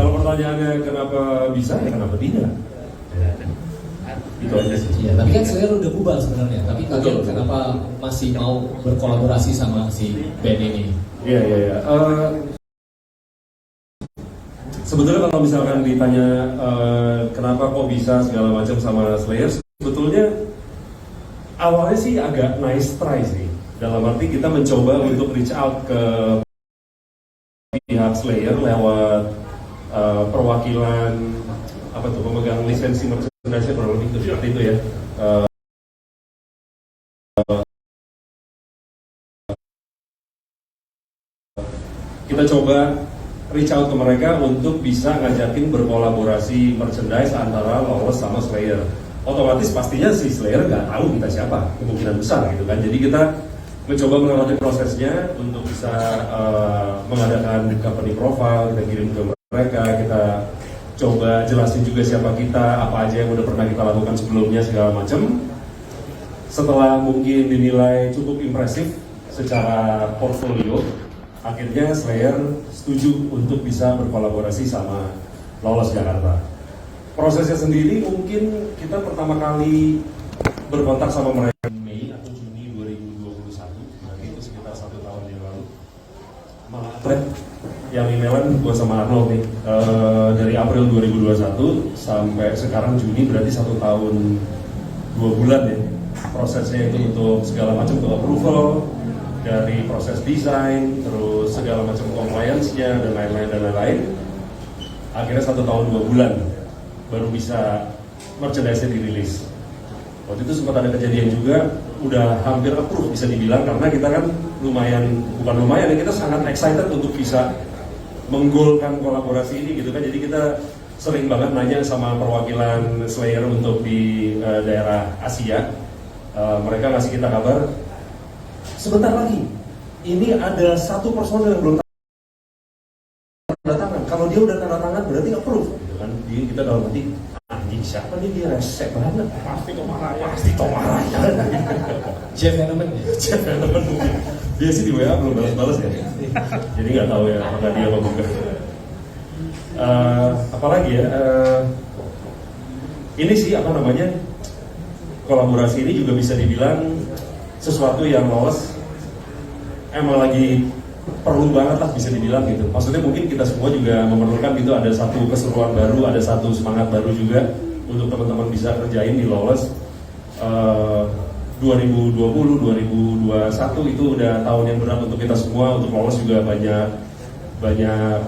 Kalau pertanyaannya kenapa bisa, ya kenapa tidak? Itu aja sih. Ya, tapi kan Slayer udah bubar sebenarnya. Tapi kalian kenapa masih mau berkolaborasi sama si band ini? Iya. Sebetulnya kalau misalkan ditanya kenapa kok bisa segala macam sama Slayer, sebetulnya awalnya sih agak nice try sih. Dalam arti kita mencoba untuk reach out ke pihak Slayer lewat perwakilan pemegang lisensi merchandise kurang lebih seperti itu ya. Kita coba reach out ke mereka untuk bisa ngajakin berkolaborasi merchandise antara Lawless sama Slayer. Otomatis pastinya si Slayer nggak tahu kita siapa, kemungkinan besar gitu kan. Jadi kita mencoba melewati prosesnya untuk bisa mengadakan company profile, kita kirim ke mereka, kita coba jelasin juga siapa kita, apa aja yang udah pernah kita lakukan sebelumnya segala macam. Setelah mungkin dinilai cukup impresif secara portfolio, akhirnya Slayer setuju untuk bisa berkolaborasi sama Lawless Jakarta. Prosesnya sendiri mungkin kita pertama kali berkontak sama mereka Mei atau Juni 2021, berarti itu sekitar 1 tahun yang lalu. Malah yang emailan gue sama Arnold nih, dari April 2021 sampai sekarang Juni, berarti 1 tahun 2 bulan ya. Prosesnya itu untuk segala macam untuk approval, dari proses desain, terus segala macam compliance-nya dan lain-lain. Akhirnya 1 tahun 2 bulan baru bisa merchandise-nya dirilis. Waktu itu sempat ada kejadian juga, udah hampir approve bisa dibilang, karena kita kan bukan lumayan ya, kita sangat excited untuk bisa menggolkan kolaborasi ini gitu kan. Jadi kita sering banget nanya sama perwakilan Slayer untuk di daerah Asia. Mereka ngasih kita kabar, sebentar lagi, ini ada 1 personel yang belum tanda tangan. Kalau dia udah tanda tangan berarti approve, gitu kan? Jadi kita dalam hati, anjing siapa nih, dia resek banget. Pasti Tomara ya. Jeff Hanneman ya? Jeff Hanneman mungkin. Dia sih di WA belum balas ya. Jadi nggak tahu ya apakah dia apa bukan. Apalagi ya, ini sih kolaborasi ini juga bisa dibilang sesuatu yang Lawless emang lagi perlu banget lah bisa dibilang gitu. Maksudnya mungkin kita semua juga memerlukan gitu, ada satu keseruan baru, ada satu semangat baru juga untuk teman-teman bisa kerjain di Lawless. 2020, 2021 itu udah tahun yang berat untuk kita semua. Untuk Lawless juga banyak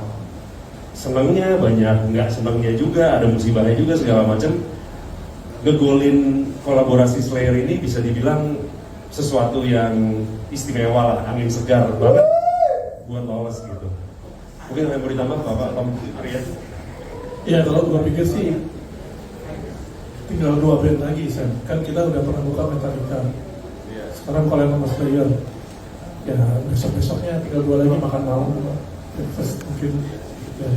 senangnya, banyak nggak senangnya juga, ada musibahnya juga segala macam. Ngegolin kolaborasi Slayer ini bisa dibilang sesuatu yang istimewa lah, angin segar banget buat Lawless gitu. Mungkin yang mau ditambah Bapak Tom Arya? Ya kalau gue pikir sih tinggal 2 band lagi, Sam. Kan kita udah pernah buka Metallica. Sekarang kalau yang sama Slayer, ya besok-besoknya tinggal 2 lagi makan malam, breakfast mungkin. Ya.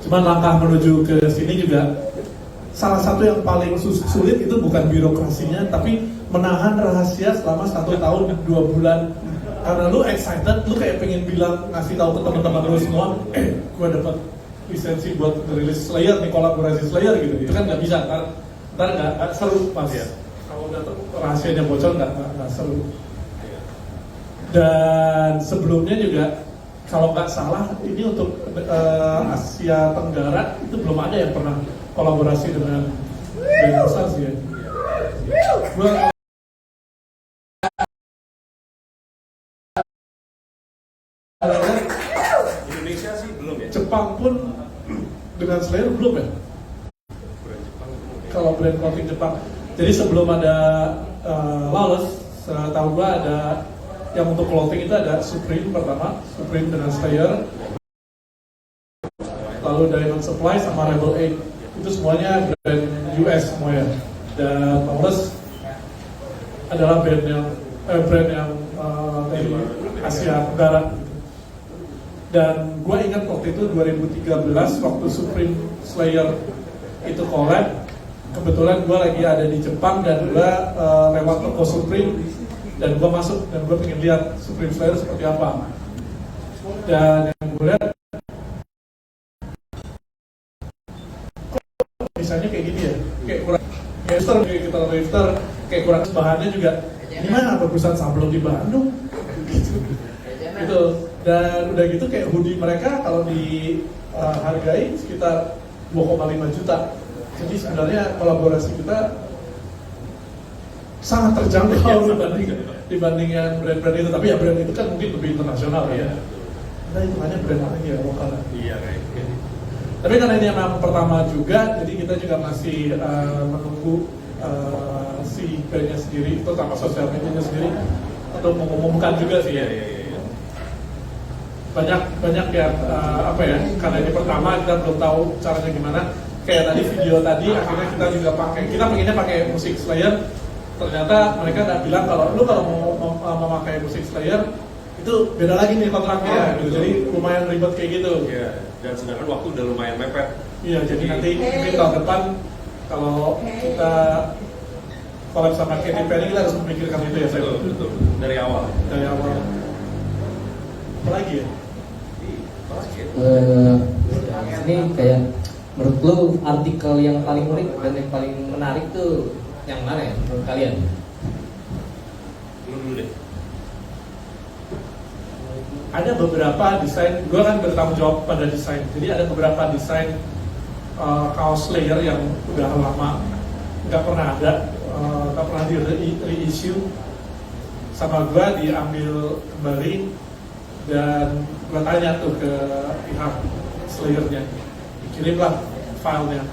Cuman langkah menuju ke sini juga salah satu yang paling sulit itu bukan birokrasinya, tapi menahan rahasia selama 1 tahun 2 bulan. Karena lu excited, lu kayak pengen bilang, ngasih tahu ke teman-teman lu semua, gue dapat lisensi buat ngerilis Slayer nih, kolaborasi Slayer gitu. Itu kan nggak bisa, ntar nggak seru pas ya. Kalau udah rahasianya bocor nggak seru. Dan sebelumnya juga kalau nggak salah ini untuk Asia Tenggara itu belum ada yang pernah kolaborasi dengan band besar sih ya. Indonesia sih belum ya. Jepang pun dengan Slayer belum ya. Kalau brand clothing Jepang. Jadi sebelum ada Lawless, setahu gua ada yang untuk clothing itu ada Supreme pertama, Supreme dengan Slayer, lalu Diamond Supply sama Rebel 8. Itu semuanya brand US semuanya. Dan Lawless adalah brand yang dari Asia Tenggara. Dan gue ingat waktu itu 2013 waktu Supreme Slayer itu collab, kebetulan gue lagi ada di Jepang dan gue lewat toko Supreme dan gue masuk dan gue pengen lihat Supreme Slayer seperti apa. Dan yang gue lihat misalnya kayak gini ya, kayak kurang Twitter kayak kurang bahannya juga. Ini mana apa perusahaan sablon di Bandung? Gitu. Dan udah gitu kayak hoodie mereka kalau dihargai sekitar 2,5 juta. Jadi sebenarnya kolaborasi kita sangat terjangkau dibanding yang brand-brand itu. Tapi ya brand itu kan mungkin lebih internasional ya. Kita hitungannya brand lagi ya lokal. Iya kayak gitu. Tapi karena ini yang pertama juga, jadi kita juga masih menunggu si brandnya sendiri, itu sama sosial medianya sendiri untuk mengumumkan juga sih ya. Banyak yang apa ya, karena ini pertama kita belum tahu caranya gimana. Kayak tadi video tadi akhirnya kita juga kita pengennya pakai musik Slayer. Ternyata mereka nggak bilang kalau mau memakai musik Slayer itu beda lagi nih kontraknya gitu. Jadi lumayan ribet kayak gitu. Iya. Dan sedangkan waktu udah lumayan mepet. Iya, jadi nanti mungkin tahun depan kalau kita collab sama Katy Perry kita harus memikirkan itu ya saya. Betul. Dari awal. Apa lagi ya? Ini kayak menurut lo artikel yang paling unik dan yang paling menarik tuh yang mana ya menurut kalian? Dulu deh. Ada beberapa desain, gue kan bertanggung jawab pada desain. Jadi ada beberapa desain kaos Slayer yang udah lama nggak pernah ada, nggak pernah di reissue sama gue, diambil kembali dan gue tanya tuh ke pihak Slayer-nya, kirimlah filenya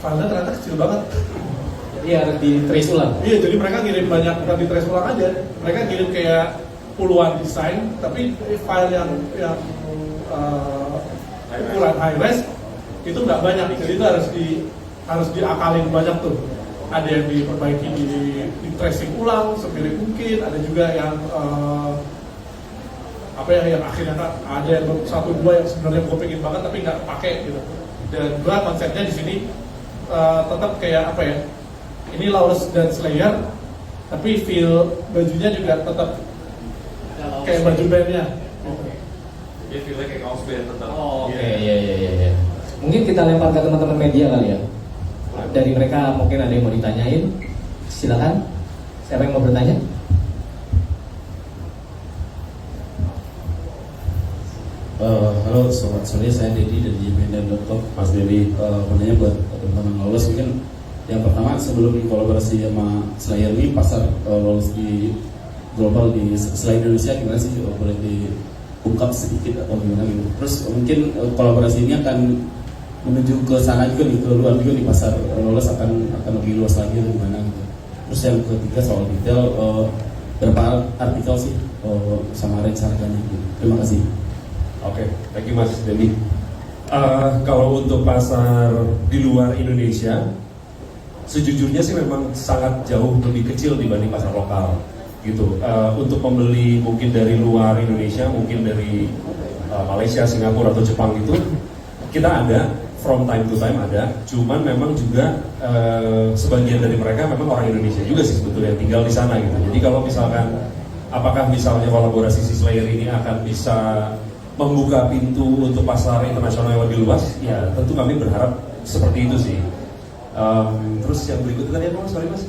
ternyata kecil banget. Jadi harus di trace ulang. Iya, jadi mereka ngirim banyak, bukan di trace ulang aja, mereka ngirim kayak puluhan desain, tapi file yang ukuran high res itu nggak banyak, jadi itu harus diakalin banyak tuh. Ada yang diperbaiki di tracing ulang semirip mungkin, ada juga yang yang akhirnya ada yang 1-2 yang sebenarnya gue pengen banget tapi nggak pakai gitu. Dan gue konsepnya di sini tetap kayak ini Lawless dan Slayer, tapi feel bajunya juga tetap kayak baju bandnya. Dia feelnya kayak kaos band tetap. Oh, oke, iya. Mungkin kita lempar ke teman-teman media kali ya. Dari mereka mungkin ada yang mau ditanyain. Silakan. Siapa yang mau bertanya? Halo, selamat sore. Saya Dedi dari jpn.com. Mas Dedi, menanya buat teman-teman Lawless mungkin yang pertama sebelum kolaborasi sama Slayer ini pasar Lawless di global di selain Indonesia gimana sih, boleh diungkap sedikit atau gimana gitu. Terus mungkin kolaborasi ini akan menuju ke sana juga nih, ke luar juga nih, pasar Lawless akan lebih luas lagi atau gimana gitu. Terus yang ketiga soal detail, berapa artikel sih sama range harganya gitu. Terima kasih. Oke, thank you Mas Dendi. Kalau untuk pasar di luar Indonesia, sejujurnya sih memang sangat jauh lebih kecil dibanding pasar lokal gitu. Untuk pembeli mungkin dari luar Indonesia, mungkin dari Malaysia, Singapura atau Jepang itu kita ada from time to time ada. Cuman memang juga sebagian dari mereka memang orang Indonesia juga sih sebetulnya yang tinggal di sana gitu. Jadi kalau misalkan apakah misalnya kolaborasi si Slayer ini akan bisa membuka pintu untuk pasar internasional yang lebih luas, ya tentu kami berharap seperti itu sih. Terus yang berikutnya tadi apa Mas? Sorry Mas.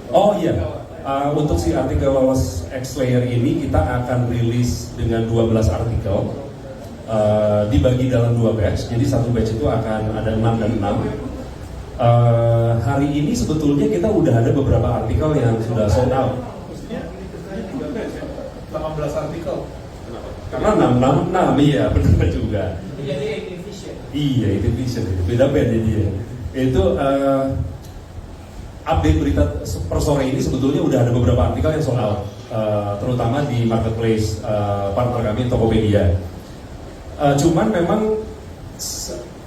Oh iya, untuk si artikel Lawless X Slayer ini kita akan rilis dengan 12 artikel, dibagi dalam 2 batch. Jadi satu batch itu akan ada 6 dan 6. Hari ini sebetulnya kita udah ada beberapa artikel yang sudah sold out. Mestinya 18 artikel. Karena 666, iya benar juga. Jadi 18 Vision. Iya, 18 Vision, beda band jadi ya. Itu update berita per sore ini sebetulnya udah ada beberapa artikel yang sold out, terutama di marketplace partner kami Tokopedia. Cuman memang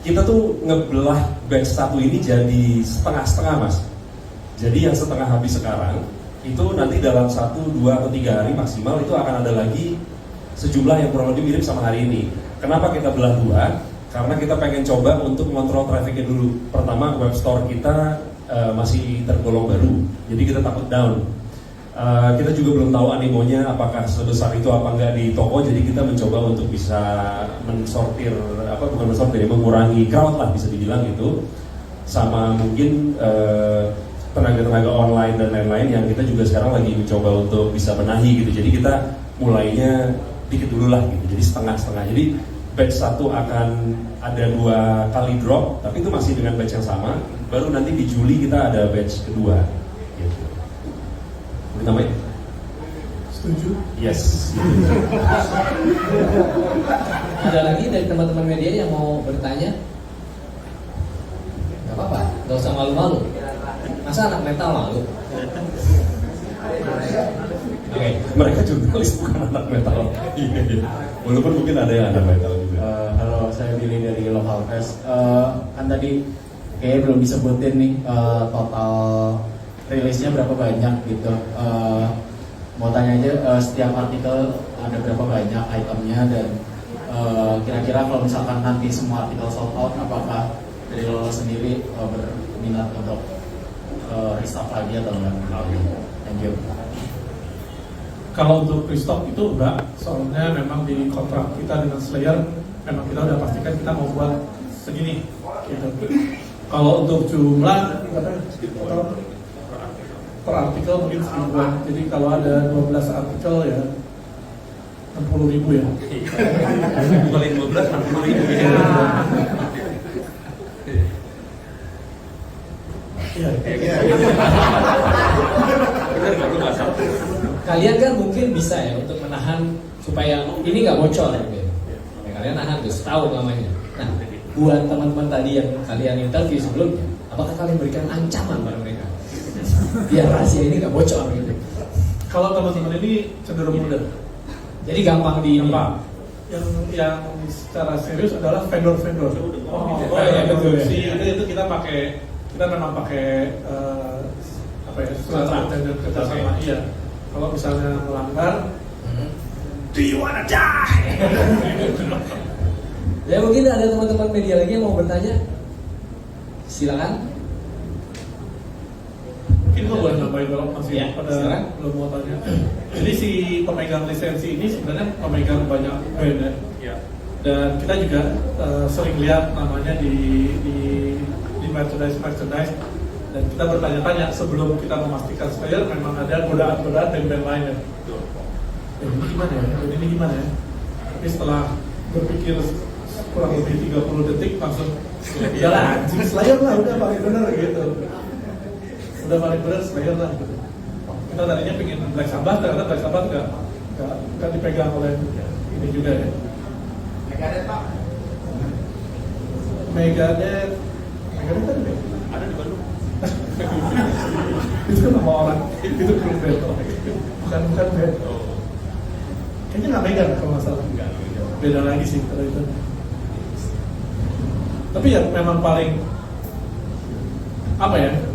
kita tuh ngebelah batch 1 ini jadi setengah-setengah Mas. Jadi yang setengah habis sekarang itu nanti dalam 1, 2, atau 3 hari maksimal itu akan ada lagi sejumlah yang kurang lebih mirip sama hari ini. Kenapa kita belah 2? Karena kita pengen coba untuk mengontrol trafficnya dulu. Pertama, web store kita masih tergolong baru, jadi kita takut down. Kita juga belum tahu animonya apakah sebesar itu apa enggak di toko, jadi kita mencoba untuk bisa mensortir, bukan mensortir, mengurangi crowd lah bisa dibilang gitu, sama mungkin tenaga-tenaga online dan lain-lain yang kita juga sekarang lagi mencoba untuk bisa benahi gitu. Jadi kita mulainya dikit dulu lah gitu, jadi setengah-setengah. Jadi batch 1 akan ada 2 kali drop, tapi itu masih dengan batch yang sama. Baru nanti di Juli kita ada batch kedua gitu. Namanya? Setuju? Yes. Ada lagi dari teman-teman media yang mau bertanya? Gak apa-apa, gak usah malu-malu. Masa anak metal malu? Oke. Mereka jurnalis bukan anak metal. Iya. Walaupun mungkin ada yang anak metal juga. Halo, saya Billy dari Local Fest. Kan tadi kayaknya belum disebutin nih total rilisnya berapa banyak gitu. Mau tanya aja setiap artikel ada berapa banyak itemnya, dan kira-kira kalau misalkan nanti semua artikel sold out, apakah dari lo sendiri berminat untuk restock lagi atau enggak? Thank you. Kalau untuk restock itu enggak, soalnya memang di kontrak kita dengan Slayer memang kita udah pastikan kita mau buat segini gitu. Kalau untuk jumlah per artikel mungkin 1000-an. Jadi kalau ada 12 artikel ya 60.000 ya. Bukan 12, 60.000 ya. Iya. Kalian kan mungkin bisa ya untuk menahan supaya ini nggak bocor gitu. Ya, kalian nahan tuh setahun lamanya. Nah, buat teman-teman tadi yang kalian interview sebelumnya, apakah kalian berikan ancaman pada mereka biar rahasia ini nggak bocor gitu? Kalau teman-teman ini cenderung mudah. Jadi gampang di Gampang. Yang secara serius adalah vendor-vendor. iya, betul ya. Itu kita memang pakai surat tender kerjasama. Iya. Kalau misalnya melanggar, do you wanna die? Ya mungkin ada teman-teman media lagi yang mau bertanya, silakan. Mungkin gue boleh nambahin kalau masih Ya, pada silakan. belum mau tanya. Jadi si pemegang lisensi ini sebenarnya pemegang banyak brand ya. Iya. Dan kita juga sering lihat namanya di merchandise, dan kita bertanya-tanya sebelum kita memastikan Slayer memang ada godaan-godaan band-band lainnya. Ini gimana ya? Ini gimana ya? Tapi setelah berpikir kurang lebih 30 detik langsung ya lah, anjing Slayer lah, udah paling benar gitu. Udah paling benar Slayer lah gitu. Kita tadinya pengen Black Sabbath, ternyata Black Sabbath nggak dipegang oleh ini juga ya. Megadeth tadi deh. Ada di Bandung. Itu nama orang, itu grup band, bukan band. Kayaknya nggak megang kalau nggak salah. Beda lagi sih kalau itu. Tapi ya memang paling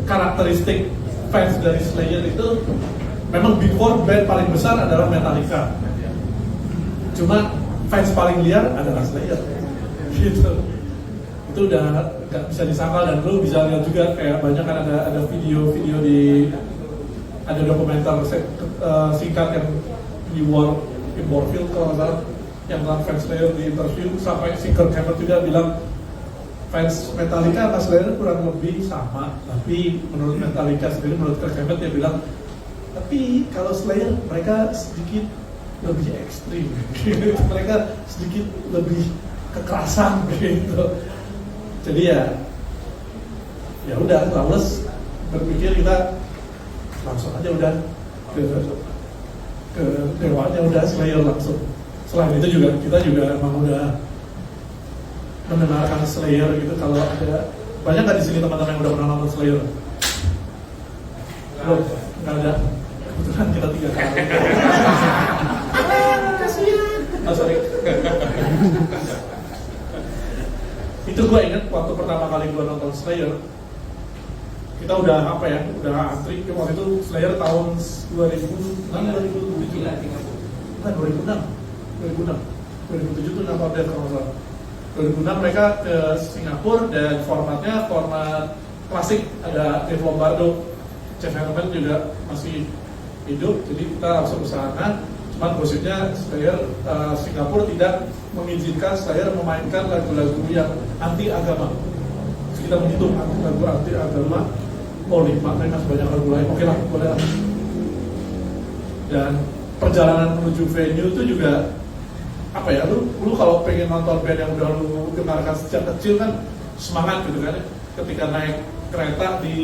karakteristik fans dari Slayer itu memang before band paling besar adalah Metallica. Cuma fans paling liar adalah Slayer. Gitu. Itu udah nggak bisa disangkal, dan lu bisa lihat juga kayak banyak kan ada video-video ada dokumenter singkat yang di Warfield kalau nggak salah, yang fans Slayer di interview, sampai si Kirk Hammett juga bilang fans Metallica sama Slayer kurang lebih sama, tapi menurut Metallica sendiri, menurut Kirk Hammett dia bilang, tapi kalau Slayer mereka sedikit lebih ekstrim, mereka sedikit lebih kekerasan gitu. Jadi ya udah, Lawless berpikir kita langsung aja udah ke dewanya, udah Slayer langsung. Selain itu juga kita juga emang udah mendengarkan Slayer gitu. Kalau ada banyak nggak di sini teman-teman yang udah pernah nonton Slayer? Belum, nggak ada. Kebetulan kita 3 kali. Kasian. Oh sorry. Itu gue inget waktu pertama kali gue nonton Slayer, kita udah antri. Waktu itu Slayer tahun 2006, 2007 tuh nama update kalau nggak salah. 2006 mereka ke Singapura, dan formatnya format klasik, ada Dave Lombardo, Jeff Hanneman juga masih hidup, jadi kita langsung ke sana. Cuman gosipnya Slayer Singapura tidak mengizinkan Slayer memainkan lagu-lagu yang anti agama. Terus kita menghitung lagu anti agama, oh 5, mereka sebanyak lagu lain, oke lah, boleh lah. Dan perjalanan menuju venue itu juga apa ya, lu kalau pengen nonton band yang udah lu dengarkan sejak kecil kan semangat gitu kan, ketika naik kereta di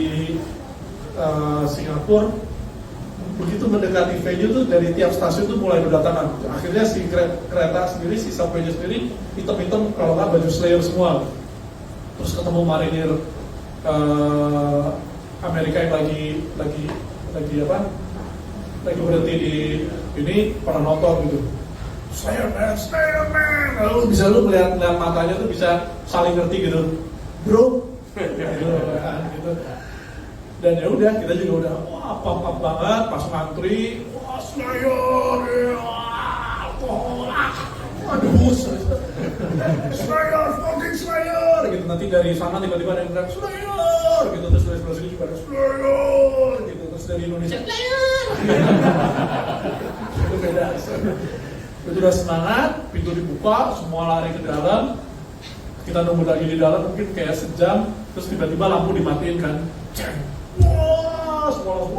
Singapura, begitu mendekati venue tuh dari tiap stasiun tuh mulai berdatangan. Akhirnya si kereta sendiri, si subway-nya sendiri hitam-hitam, kalau nggak baju Slayer semua. Terus ketemu marinir Amerika yang lagi berhenti di ini, para nonton gitu. Slayer man. Lalu bisa lu melihat matanya tuh bisa saling ngerti gitu, bro. Gitu. Dan ya udah, kita juga udah wah pop banget pas ngantri, wah Slayer, aduh Slayer, fucking Slayer gitu. Nanti dari sana tiba-tiba ada yang bilang Slayer gitu, terus dari sebelah sini juga ada Slayer gitu, terus dari Indonesia Slayer. Itu beda. Itu udah semangat, pintu dibuka, semua lari ke dalam. Kita nunggu lagi di dalam mungkin kayak sejam, terus tiba-tiba lampu dimatiin kan. Wah, semua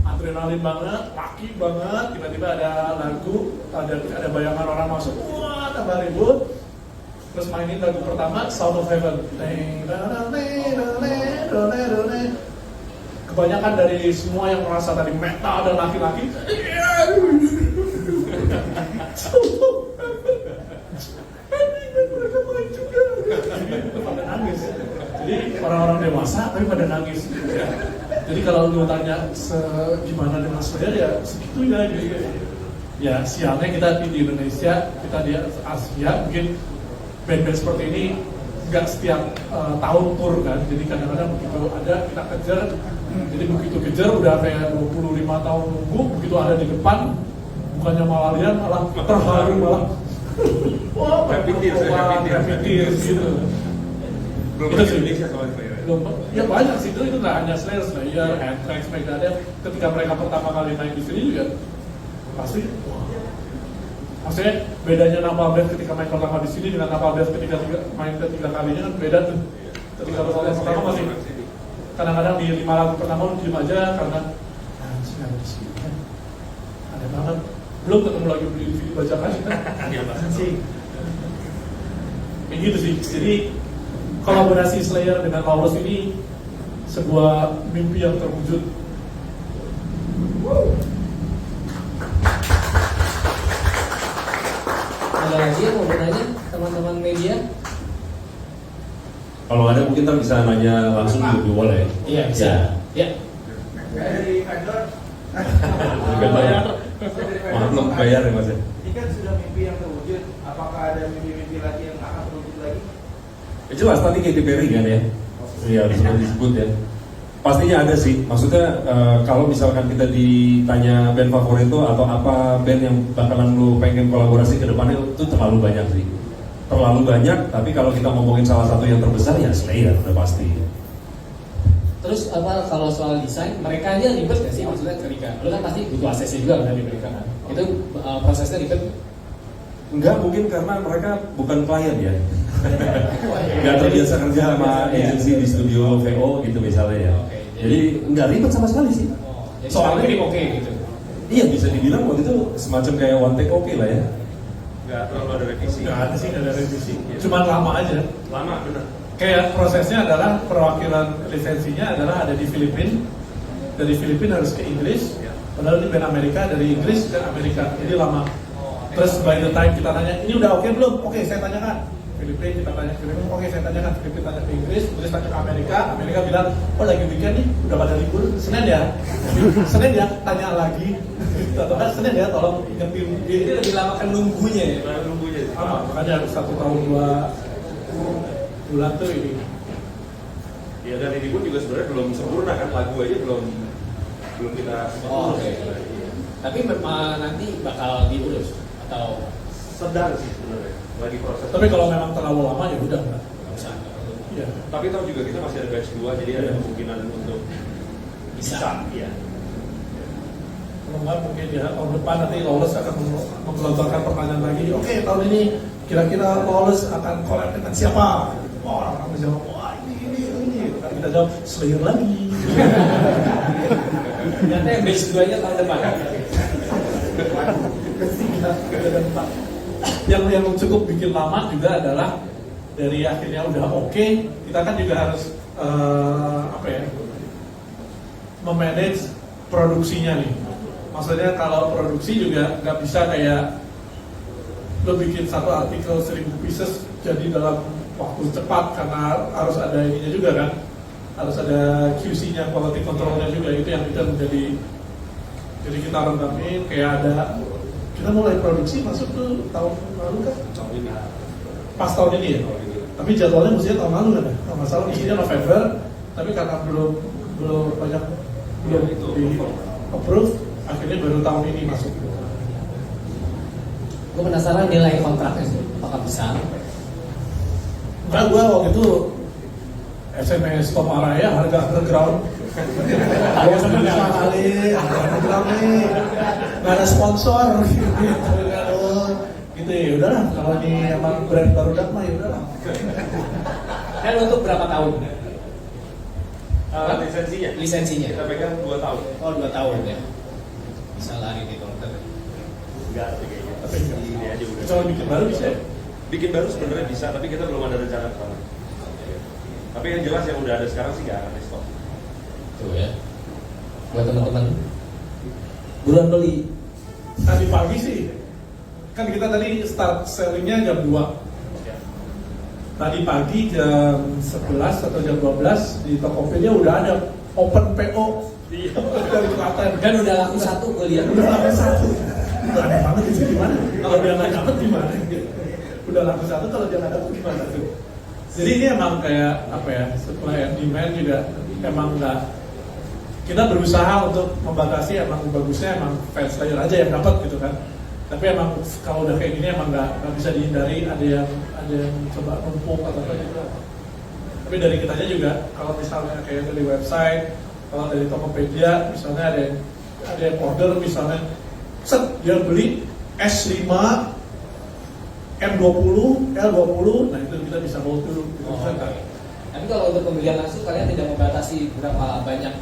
adrenalin banget, laki banget. Tiba-tiba ada lagu, ada bayangan orang masuk. Wah, tambah ribut. Terus mainin lagu pertama, Sound of Heaven. Kebanyakan dari semua yang merasa tadi metal dan laki-laki, pada nangis. Jadi orang-orang dewasa tapi pada nangis. Jadi kalau lu tanya gimana dengan Slayer ya segitunya gitu. Ya sialnya kita di Indonesia, kita di Asia mungkin band-band seperti ini nggak setiap tahun tur kan. Jadi kadang-kadang begitu ada kita kejar. Jadi begitu kejar udah kayak 25 tahun nunggu, begitu ada di depan bukannya malah lihat malah terharu malah. Wah, repetir gitu. Belum Itu di sih. Indonesia soal Slayer. Belum, ya banyak sih, itu nggak hanya Slayer, Anthrax, Megadeth. Ketika mereka pertama kali main di sini juga pasti, wah. Maksudnya bedanya Napalm Death ketika main pertama di sini dengan Napalm Death ketika main ketiga kalinya kan beda tuh. Ketika pertama masih kadang-kadang di 5 lagu pertama lu diem aja karena sih ada di sini kan, ada banget. Belum ketemu lagi beli video bacakan sih. Kayak gitu sih. Jadi kolaborasi Slayer dengan Lawless ini sebuah mimpi yang terwujud. Ada lagi yang mau bertanya teman-teman media? Kalau ada mungkin ntar bisa nanya langsung lebih boleh. Iya bisa. Ya. Dari vendor, Juga bayar. Maaf belum bayar ya mas ya. ini kan sudah mimpi yang terwujud. Apakah ada mimpi-mimpi lagi yang akan terwujud lagi? Ya jelas tadi Katy Perry kan ya. Iya disebut ya. Pastinya ada sih. Maksudnya kalau misalkan kita ditanya band favorit itu atau apa band yang bakalan lu pengen kolaborasi ke depannya, itu terlalu banyak sih. Terlalu banyak. Tapi kalau kita ngomongin salah satu yang terbesar ya Slayer udah pasti. Terus apa kalau soal desain, mereka aja ribet nggak sih? Maksudnya ketika lu kan pasti butuh ACC juga kan dari mereka kan? Itu prosesnya ribet? Enggak, mungkin karena mereka bukan klien ya. Enggak terbiasa kerja sama agensi di studio VO gitu misalnya ya. Oke, Jadi enggak ribet sama sekali sih. Jadi Soalnya ini oke gitu. Iya bisa dibilang waktu itu semacam kayak one take oke lah ya. Nggak terlalu ada revisi. Nggak ada sih, nggak ada revisi. Cuman lama aja. Lama benar. Kayak prosesnya adalah perwakilan lisensinya adalah ada di Filipina. Dari Filipina harus ke Inggris. Padahal ini band Amerika, dari Inggris ke Amerika. Jadi lama. Terus by the time kita tanya, ini udah oke belum? Oke, saya tanyakan. Filipina kita tanya Filipina, oke saya tanyakan. Filipina tanya ke Inggris, Inggris tanya ke Amerika. Amerika bilang, oh lagi weekend nih, udah pada libur. Senin ya? Senin ya? Tanya lagi. Atau kan Senin ya, tolong ingetin. Jadi lebih lama kan nunggunya ya. Nunggunya sih. Makanya 1 tahun 2 bulan tuh ini. Ya dan ini pun juga sebenarnya belum sempurna kan, lagu aja belum kita Oh, oke. Tapi nanti bakal diurus atau sedang sih sebenarnya lagi proses. Tapi kalau memang terlalu lama ya udah nggak. nggak usah? Iya. Tapi tahu juga kita masih ada batch 2 jadi ada kemungkinan untuk Bisa. ya. nggak mungkin ya tahun depan nanti Lawless akan menggelontorkan pertanyaan lagi. Oke, tahun ini kira-kira Lawless akan collab dengan siapa? Orang menjawab, wah ini. Kan kita jawab Slayer lagi. Ternyata yang base 2-nya tahun depan. Pasti kita ada empat. Yang cukup bikin lama juga adalah dari akhirnya udah oke, kita kan juga harus memanage produksinya nih. Maksudnya kalau produksi juga nggak bisa kayak lo bikin satu artikel 1000 pieces jadi dalam waktu cepat, karena harus ada ininya juga kan, harus ada QC-nya, quality control-nya juga, itu yang kita menjadi. Jadi kita renggamin kayak ada, kita mulai produksi masuk ke tahun lalu kan? Tahun ini. Pas tahun ini ya? Tapi jadwalnya mestinya tahun lalu kan ya? Kalau nggak salah mestinya November, tapi karena belum banyak di approve, akhirnya baru tahun ini masuk. Gue penasaran nilai kontraknya sih, apakah besar? Enggak, gue waktu itu SMS Tom Araya harga underground. Ayo sama kali, harga underground nih, nggak ada sponsor gitu ya. Udahlah, kalau ini emang brand baru datang ya udahlah. Dan untuk berapa tahun? Lisensinya? Lisensinya? Kita pegang 2 tahun. Oh 2 tahun ya. Bisa lari di konten. Enggak sih kayaknya. Tapi Ini aja udah. kalau bikin baru bisa ya? Bikin baru sebenarnya bisa, tapi kita belum ada rencana ke sana. Tapi yang jelas yang udah ada sekarang sih nggak akan di stop. Tuh ya. Buat teman-teman, buruan beli. Tadi pagi sih, kan kita tadi start sellingnya jam 2. Tadi pagi jam 11 atau jam 12 di Tokopedia udah ada open PO. Iya. Dari Klaten. Dan udah laku 1 gue lihat. Udah laku 1. Udah aneh banget itu gimana? Kalau dia nggak dapet gimana? Udah laku 1, kalau dia nggak dapet gimana tuh? Jadi ini emang kayak apa ya? Supply and demand juga emang nggak. Kita berusaha untuk membatasi, emang bagusnya emang fans Slayer aja yang dapat gitu kan. Tapi emang kalau udah kayak gini emang nggak bisa dihindari, ada yang coba numpuk atau apa gitu. Tapi dari kitanya juga, kalau misalnya kayak dari website, kalau dari Tokopedia misalnya ada yang order misalnya, set dia beli S5, M20, L20, nah itu kita bisa hold dulu. Gitu. Oh, okay. Tapi kalau untuk pembelian langsung kalian tidak membatasi berapa banyak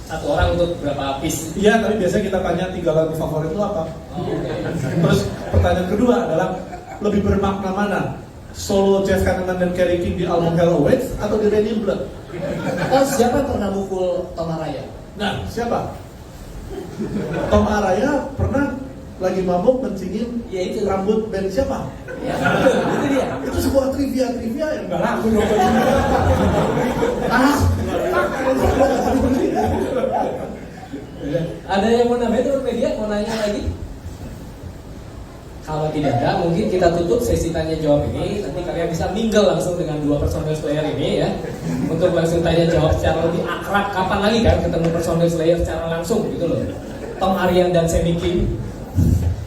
satu orang untuk berapa piece? Iya, tapi biasanya kita tanya 3 lagu favorit itu apa. Oh, okay. Terus pertanyaan kedua adalah lebih bermakna mana? Solo Jeff Hanneman dan Kerry King di album Hell Awaits atau di Raining Blood? Oh, siapa yang pernah mukul Tom Araya? Nah, siapa? Tom Araya pernah lagi mabuk mencingin Ya, itu. rambut band siapa? Ya, itu dia. Itu sebuah trivia yang nggak laku dong. Ada yang mau nambah itu media mau nanya lagi? Kalau tidak ada, mungkin kita tutup sesi tanya jawab ini. Nanti kalian bisa mingle langsung dengan 2 personel Slayer ini ya, untuk langsung tanya jawab secara lebih akrab. Kapan lagi kan ketemu personel Slayer secara langsung gitu loh. Tom Aryan dan Sammy King.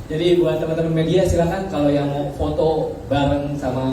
Jadi buat teman-teman media silakan kalau yang mau foto bareng sama